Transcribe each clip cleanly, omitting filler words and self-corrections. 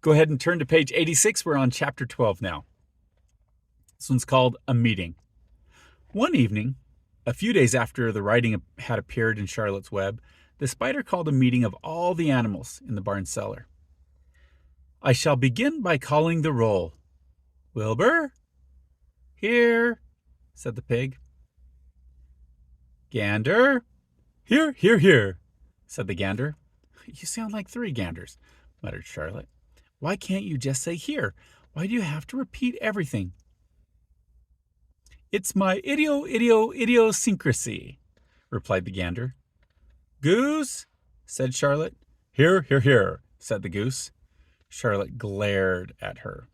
Go ahead and turn to page 86. We're on chapter 12 now. This one's called A Meeting. One evening, a few days after the writing had appeared in Charlotte's Web, the spider called a meeting of all the animals in the barn cellar. I shall begin by calling the roll. Wilbur? Here, said the pig. Gander? Here, here, here, said the gander. You sound like three ganders, muttered Charlotte. Why can't you just say here? Why do you have to repeat everything? It's my idiosyncrasy, replied the gander. Goose, said Charlotte. Here, here, here, said the goose. Charlotte glared at her.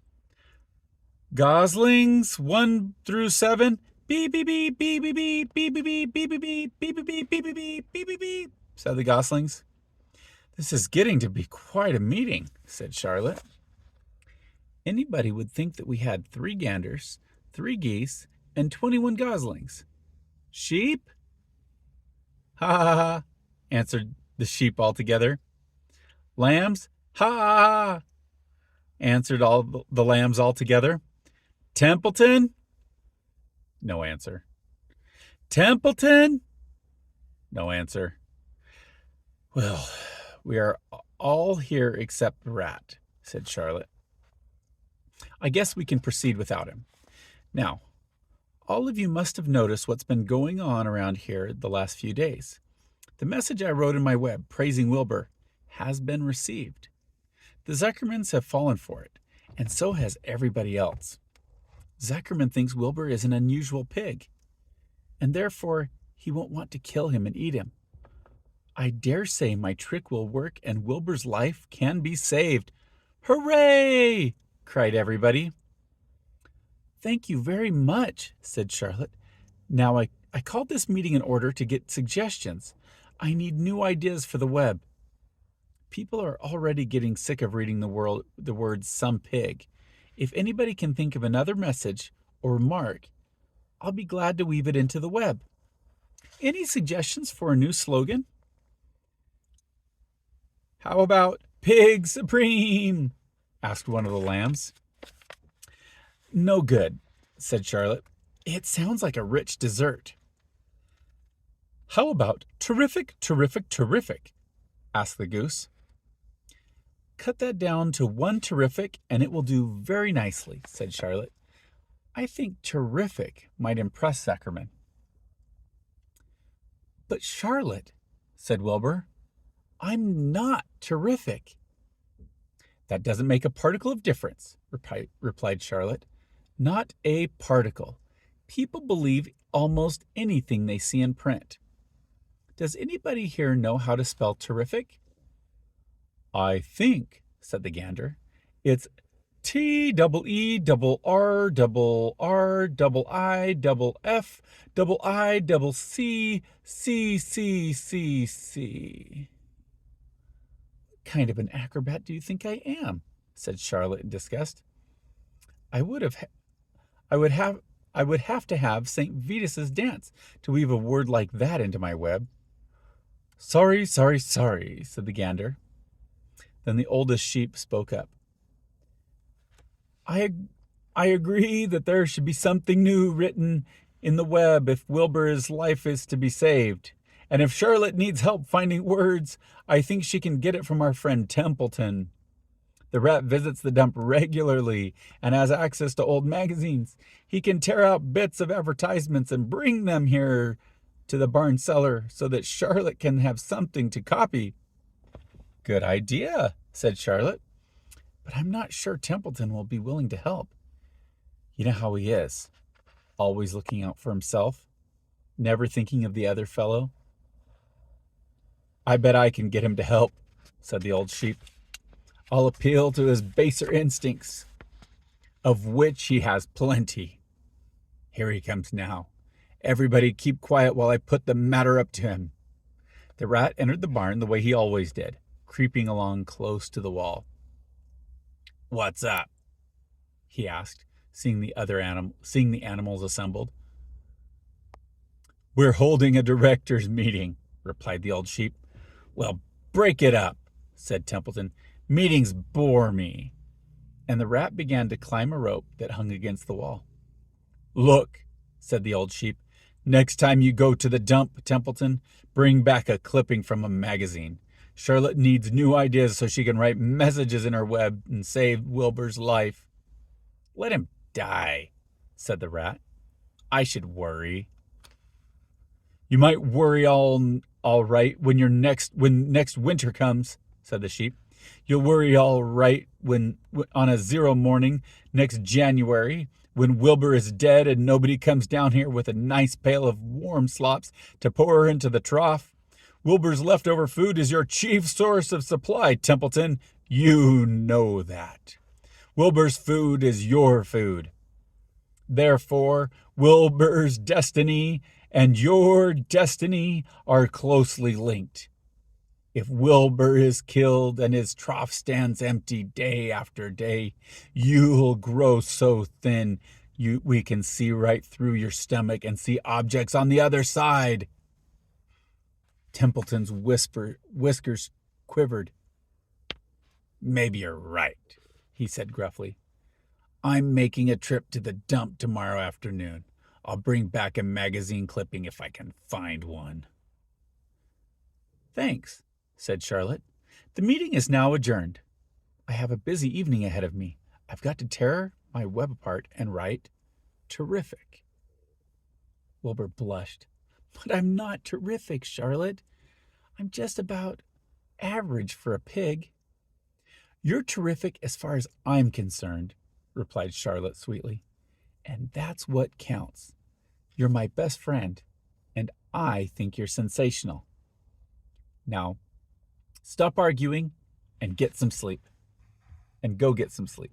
Goslings 1 through 7. Beep, beep, beep, beep, beep, beep, beep, beep, beep, beep, beep, beep, beep, beep, beep, beep, beep, beep, beep, said the goslings. This is getting to be quite a meeting, said Charlotte. Anybody would think that we had 3 ganders, 3 geese, and 21 goslings. Sheep? Ha ha ha, answered the sheep all together. Lambs? Ha ha ha, answered all the lambs all together. Templeton? No answer. Templeton? No answer. Well, we are all here except the rat, said Charlotte. I guess we can proceed without him. Now, all of you must have noticed what's been going on around here the last few days. The message I wrote in my web praising Wilbur has been received. The Zuckermans have fallen for it, and so has everybody else. Zuckerman thinks Wilbur is an unusual pig, and therefore he won't want to kill him and eat him. I dare say my trick will work and Wilbur's life can be saved. Hooray! Cried everybody. Thank you very much, said Charlotte. Now I called this meeting in order to get suggestions. I need new ideas for the web. People are already getting sick of reading the words some pig. If anybody can think of another message or remark, I'll be glad to weave it into the web. Any suggestions for a new slogan? How about Pig Supreme? Asked one of the lambs. No good, said Charlotte. It sounds like a rich dessert. How about Terrific, Terrific, Terrific? Asked the goose. Cut that down to 1 terrific and it will do very nicely, said Charlotte. I think terrific might impress Zuckerman. But Charlotte, said Wilbur, I'm not terrific. That doesn't make a particle of difference, replied Charlotte. Not a particle. People believe almost anything they see in print. Does anybody here know how to spell terrific? I think, said the gander, it's TEERRIIFFIICC. What kind of an acrobat do you think I am? Said Charlotte in disgust. I would have to have St. Vitus's dance to weave a word like that into my web. Sorry, sorry, sorry, said the gander. Then the oldest sheep spoke up. I agree that there should be something new written in the web if Wilbur's life is to be saved. And if Charlotte needs help finding words, I think she can get it from our friend Templeton. The rat visits the dump regularly and has access to old magazines. He can tear out bits of advertisements and bring them here to the barn cellar so that Charlotte can have something to copy. Good idea, said Charlotte. But I'm not sure Templeton will be willing to help. You know how he is, always looking out for himself, never thinking of the other fellow. I bet I can get him to help, said the old sheep. I'll appeal to his baser instincts, of which he has plenty. Here he comes now. Everybody keep quiet while I put the matter up to him. The rat entered the barn the way he always did, creeping along close to the wall. What's up? He asked, seeing the animals assembled. We're holding a directors' meeting, replied the old sheep. Well, break it up, said Templeton. Meetings bore me. and the rat began to climb a rope that hung against the wall. "Look," said the old sheep, "next time you go to the dump, Templeton, bring back a clipping from a magazine. Charlotte needs new ideas so she can write messages in her web and save Wilbur's life." "Let him die," said the rat. "I should worry." "You might worry all right when next winter comes," said the sheep. "You'll worry all right when on a zero morning next January, when Wilbur is dead and nobody comes down here with a nice pail of warm slops to pour into the trough. Wilbur's leftover food is your chief source of supply, Templeton. You know that. Wilbur's food is your food. Therefore, Wilbur's destiny and your destiny are closely linked. If Wilbur is killed and his trough stands empty day after day, you'll grow so thin we can see right through your stomach and see objects on the other side." Templeton's whiskers quivered. "Maybe you're right," he said gruffly. "I'm making a trip to the dump tomorrow afternoon. I'll bring back a magazine clipping if I can find one." "Thanks," said Charlotte. "The meeting is now adjourned. I have a busy evening ahead of me. I've got to tear my web apart and write terrific." Wilbur blushed. "But I'm not terrific, Charlotte. I'm just about average for a pig." "You're terrific as far as I'm concerned," replied Charlotte sweetly. "And that's what counts. You're my best friend, and I think you're sensational. Now, stop arguing and get some sleep. And go get some sleep."